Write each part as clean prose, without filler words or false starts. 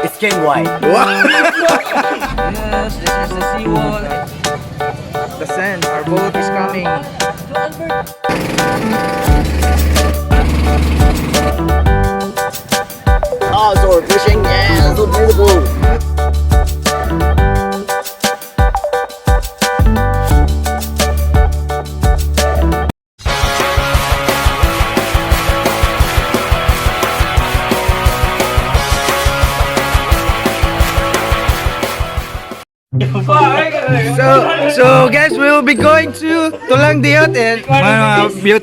It's getting white. Yes, this is the seawall. The sand, our boat is coming. Oh, so we're fishing. Yeah, so beautiful. So guys, we will be going to Tulang Diot and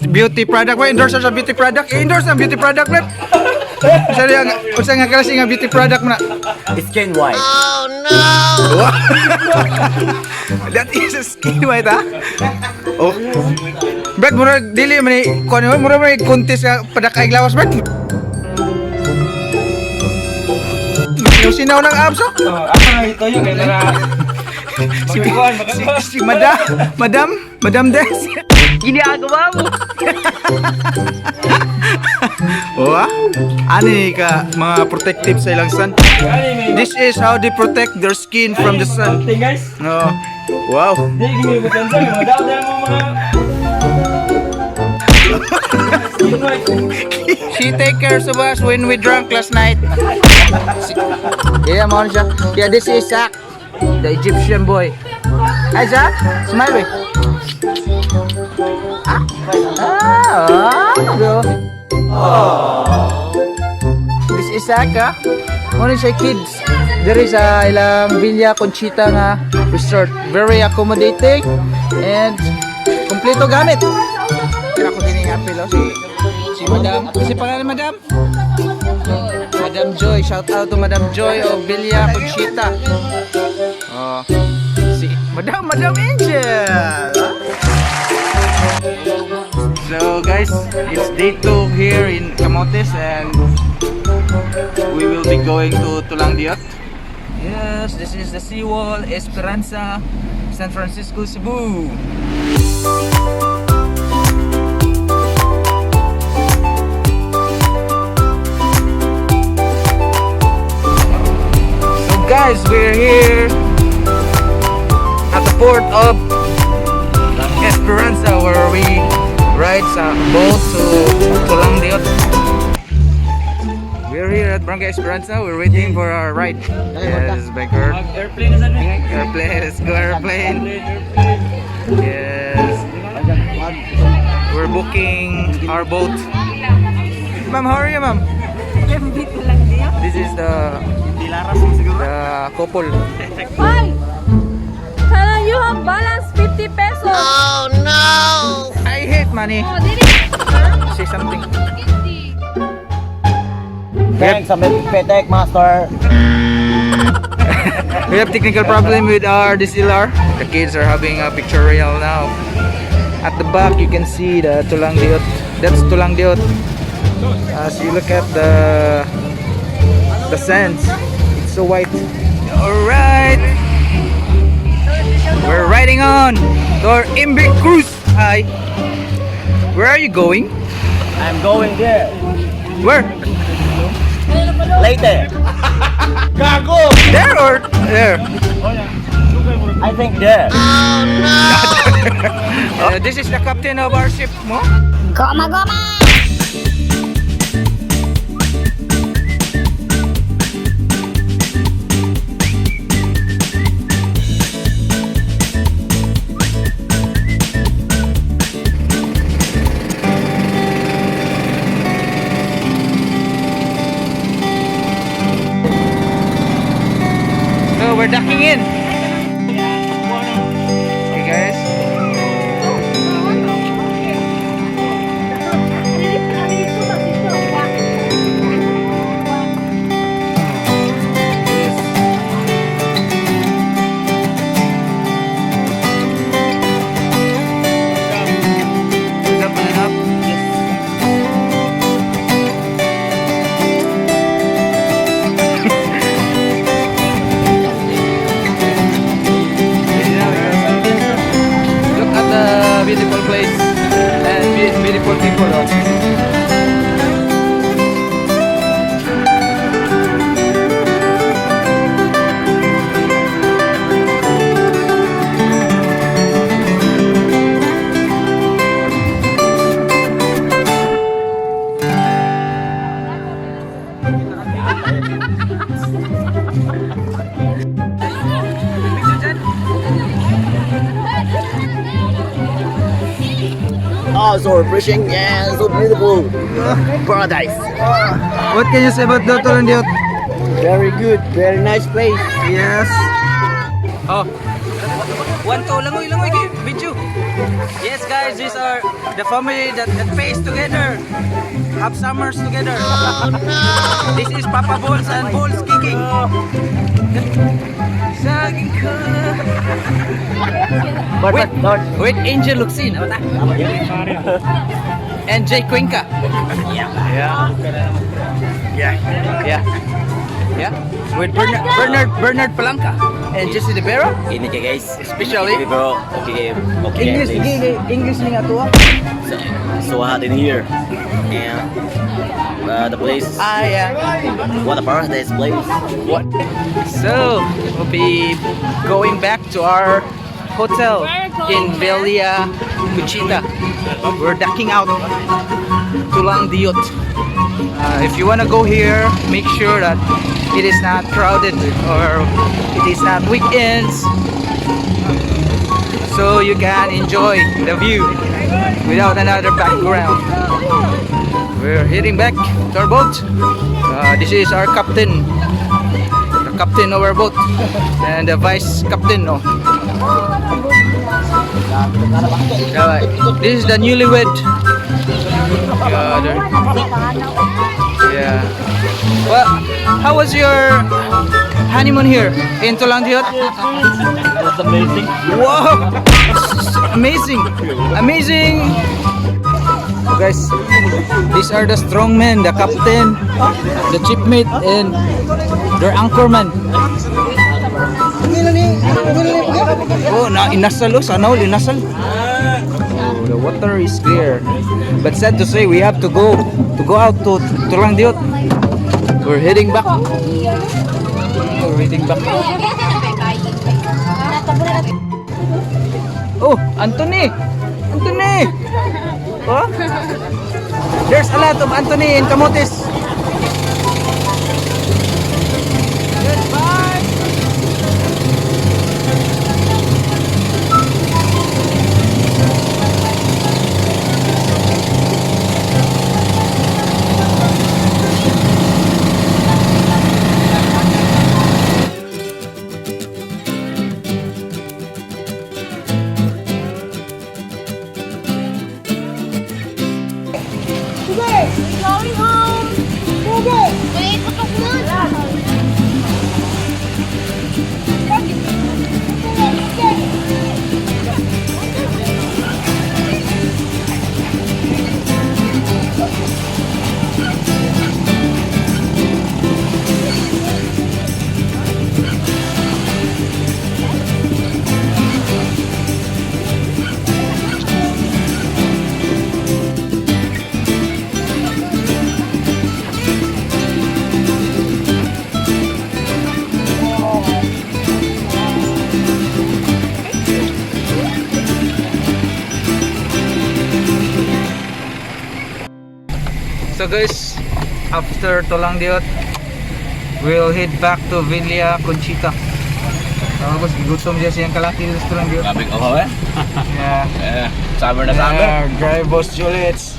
beauty product. Why endorse sa beauty product? Endorse ang beauty product, bro. Usa nga klase nga beauty product mo na. It's getting white. Oh no! That is a skin white, ha? Oh. Brad, mura dili man ni kuno mura man contest nga padakay glawas, Brad. Sinaw ng abs, oh. Ako na ito yung kaya si Madam Des. ginagawa mo. Oh, ani ka mga protective sa ilang sun. This is how they protect their skin from the sun. Guys. Oh. Wow. Hindi ginibutan sa mga daw mo mga She take care of us when we drunk last night. Yeah, man siya. Yeah, this is Zach, the Egyptian boy. Hi Zach, smile me. This is Zach, ha? Ano siya kids? There is a ilang Villa Conchita nga resort. Very accommodating and kompleto gamit. Kaya ako din yung apel, si Madam. Si pangalan Madam? Madam Joy. Shout out to Madam Joy of Villa Conchita. Oh, si Madam Angel. So guys, it's day 2 here in Camotes and we will be going to Tulang Diot. Yes, this is the seawall, Enperanza, San Francisco, Cebu. So guys, we're here at the port of Enperanza where we ride sa boat to Tulang Diot. We're here at Barangay Esperanza. We're waiting for our ride. Yes, Baker. Airplane is that? Airplane, let's go airplane. Yes. We're booking our boat. Ma'am, how are you, ma'am? This is the couple. Hi! Sana you have balance 50 pesos. Oh no! I hate money. Oh, did it? Say something. Thanks, Petek Master. We have technical problem with our DSLR. The kids are having a pictorial now. At the back, you can see the Tulang Diot. That's Tulang Diot. As you look at the sands, it's so white. Alright, we're riding on to our MB cruise. Hi. Where are you going? I'm going there. Where? Later. Gago! There or there? I think there. This is the captain of our ship, mo? Goma goma! So we're docking in. Okay guys. Wow, so refreshing and so beautiful. Paradise. What can you say about the Tulang Diot? Very good, very nice place. Yes. Oh. One to langoy video. Yes guys, these are the family that pays together. Have summers together. Oh no. This is Papa Balls and Balls kicking. Saging ka. Wait, Angel Luxin. And Jay Cuenca. Yeah. With Bernard Palanca and Jesse De Vera. Ini guys. Especially bro. Okay. English ni nga to. So hot in here. And the place. Yeah. What a paradise place. What? So we'll be going back to our hotel in Velia, Conchita. We're ducking out Tulang Diot. If you want to go here, make sure that it is not crowded or it is not weekends, so you can enjoy the view without another background. We're heading back to our boat. This is our captain, the captain of our boat, and the vice captain. This is the newlywed. Yeah. Well, how was your honeymoon here in Tulang Diot? It was amazing. Wow! Amazing! Guys, these are the strong men, the captain, the shipmate, and their anchorman. Oh, inasal, sana all inasal. The water is clear, but sad to say we have to go out to Tulang Diot. We're heading back. Oh, Anthony! Oh, there's a lot of Anthony in Camotes. Goodbye. Going home. Wait, So guys, after Tulang Diot, we'll head back to Velia, Conchita. Tapos gutom siya siyang kalaki sa Tulang Diot. Kapit ako eh. Yeah. Summer na summer. Yeah, dry boss Julits.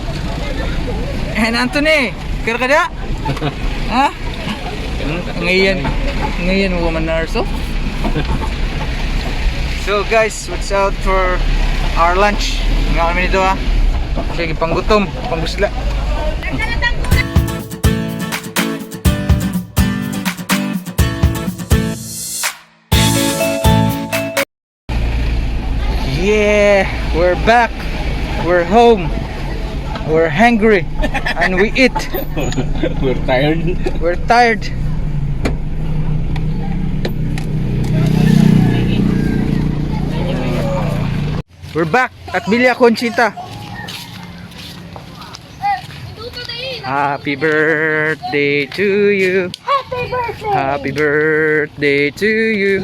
And Anthony, kira ka da? Ha? Ngayon mo man narso. So guys, watch out for our lunch. Nga kami nito ha. Sige, panggutom, panggusla. Yeah, we're back. We're home. We're hungry and we eat. We're tired. We're tired. We're back at Villa Conchita. Happy birthday to you. Happy birthday. Happy birthday to you.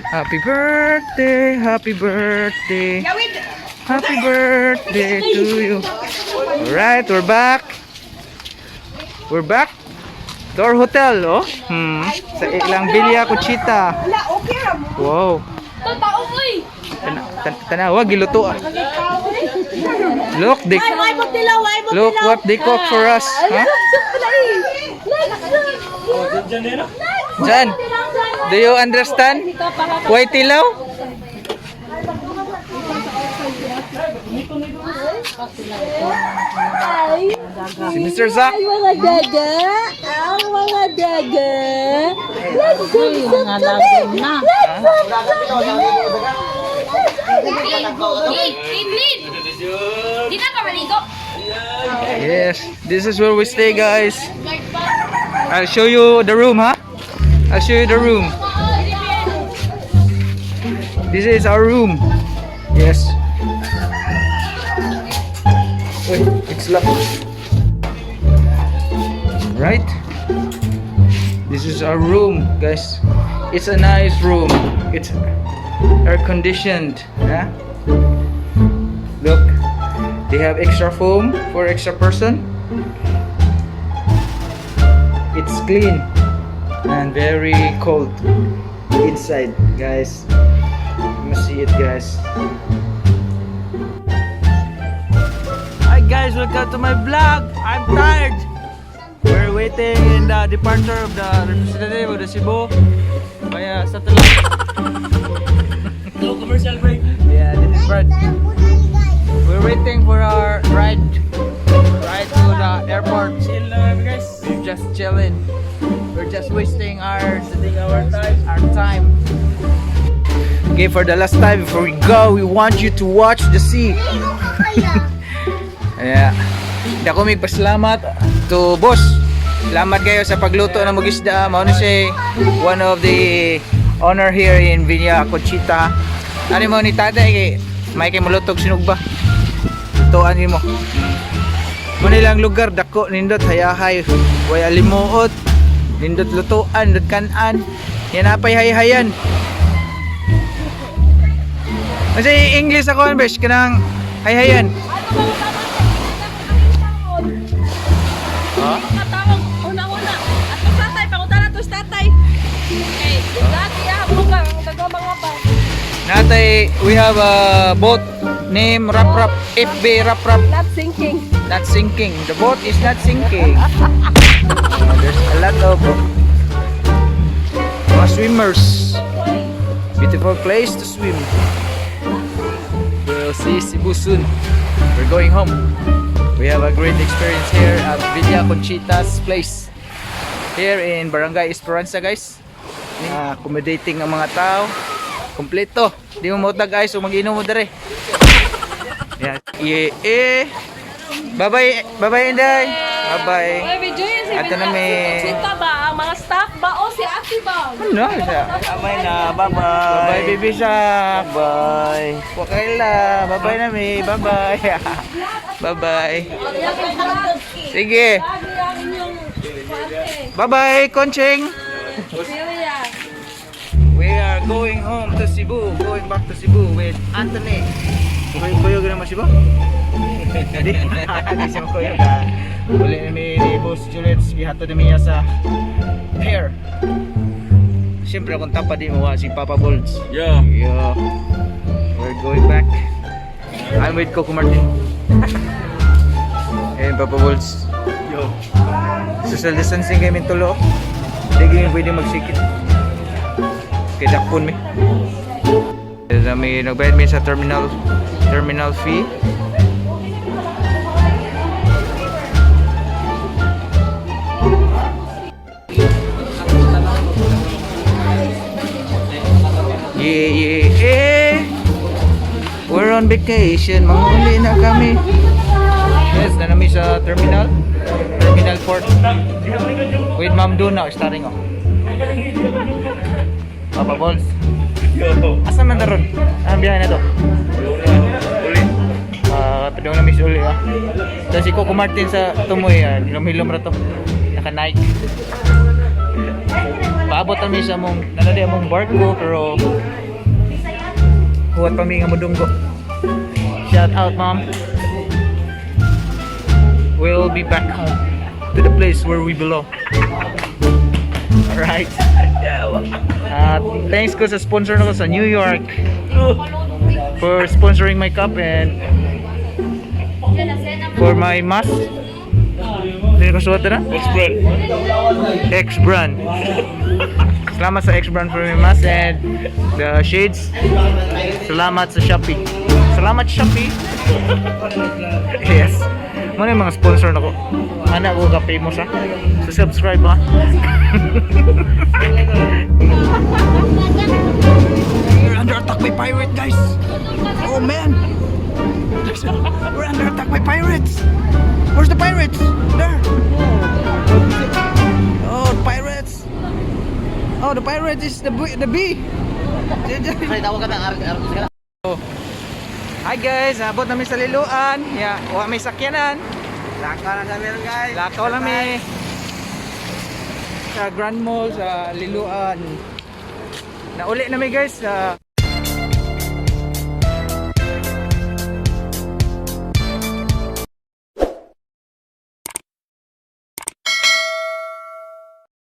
Happy birthday, happy birthday. Happy birthday to you. Alright, we're back. We're back to our hotel, oh. Sa ilang Villa Conchita. Wow. Tanawa, giluto ah. Look, look what they cook for us. Huh? Jan, do you understand? Why tilaw? Si Mr. Zach. Ang mga daga. Ang mga daga. Let's go. Mga daga na. Di na ka maligo. Yes, this is where we stay, guys. I'll show you the room, huh? I'll show you the room. This is our room. Yes. Wait, it's locked. Right? This is our room, guys. It's a nice room. It's air conditioned. Yeah? Look, they have extra foam for extra person. It's clean and very cold inside, guys. You must see it, guys. Hi guys, welcome to my vlog. I'm tired. We're waiting in the departure of the representative of the Cebu via satellite. No commercial break. Yeah, this is Brad. We're waiting for our ride to the airport. Chill guys. We're just chilling. We're just wasting our time. Okay, for the last time before we go, we want you to watch the sea. Yeah. Dako mig pasalamat to boss. Salamat kayo sa pagluto ng mugisda. Mao ni siya one of the owner here in Villa Conchita. Ano mo ni tatay kay may kay mulutog sinugba. Tuan mo. Muna lang lugar dako nindot hayahay. Way alimuot. Nindot lutuan, nindot kanan. Yan apay hayahayan. Kasi English ako besh kanang hayahayan. Huh? Matawag una-una. At kung tatay, pangutaran to tatay. Okay, dati buka ang mga ba. Natay, we have a boat named Rap Rap, FB Rap Rap. Not sinking. Not sinking. The boat is not sinking. There's a lot of swimmers. Beautiful place to swim. We'll see Cebu soon. We're going home. We have a great experience here at Villa Conchita's place. Here in Barangay Esperanza, guys. Accommodating ang mga tao. Kompleto. Di mo mauta guys, o mag-inom mo dere. Yeah. Bye-bye. Bye-bye, Inday. Bye-bye. Ay, video yun si Ato na may... Conchita ba? Ang mga staff ba? O si Ate ba? Ano? Amay na. Bye-bye. Bye-bye, baby Shak. Bye. Wakaila. Bye-bye na mi. Bye-bye. Bye-bye. Sige. Bye-bye, Conching. We are going home to Cebu. Going back to Cebu with Anthony. Kuyog na mo Cebu? Hindi. Hindi siya makuyog. Uli na ni Boss Juliet. Gihato na niya sa hair. Siyempre akong tapad di mo si Papa Bolts. Yeah. Yeah. We're going back. I'm with Coco Martin. And Papa Bolts. Yo. Social distancing kami tulo. Hindi kami pwede magsikit. Kaya dakpon mi. May nagbayad mi sa terminal fee. Yeah. We're on vacation. Manguli na kami. Yes, na namin sa Terminal 4 with Ma'am Duna starting off. Papa Balls. Asa man daron? Ang biyahe na to? Uli. Padong namin si Uli So si Coco Martin sa tumoy, hilom-hilom ra to. Naka-Nike. Paabot kami sa among nalali among barko pero huwat pa mi nga modunggo. Shout out, Mom. We'll be back home to the place where we belong. Alright. Thanks ko sa sponsor na ko sa New York for sponsoring my cup and for my mask. Sino ko suot na? X-brand. Salamat sa X-brand for my mask and the shades. Salamat sa Shopee. Salamat Shopee. Yes. Muna yung mga sponsor na ko. Mana ko ka-famous ha. So subscribe ha. We're under attack by pirate guys. Oh man. We're under attack by pirates. Where's the pirates? There. Oh, the pirates. Oh, the pirate is the bee. Oh. Hi guys, abot namin sa liluan. Yeah, may sakyanan. Lakaw lang kami guys. Lakaw lang may sa Grand Mall sa liluan. Nauli na may guys.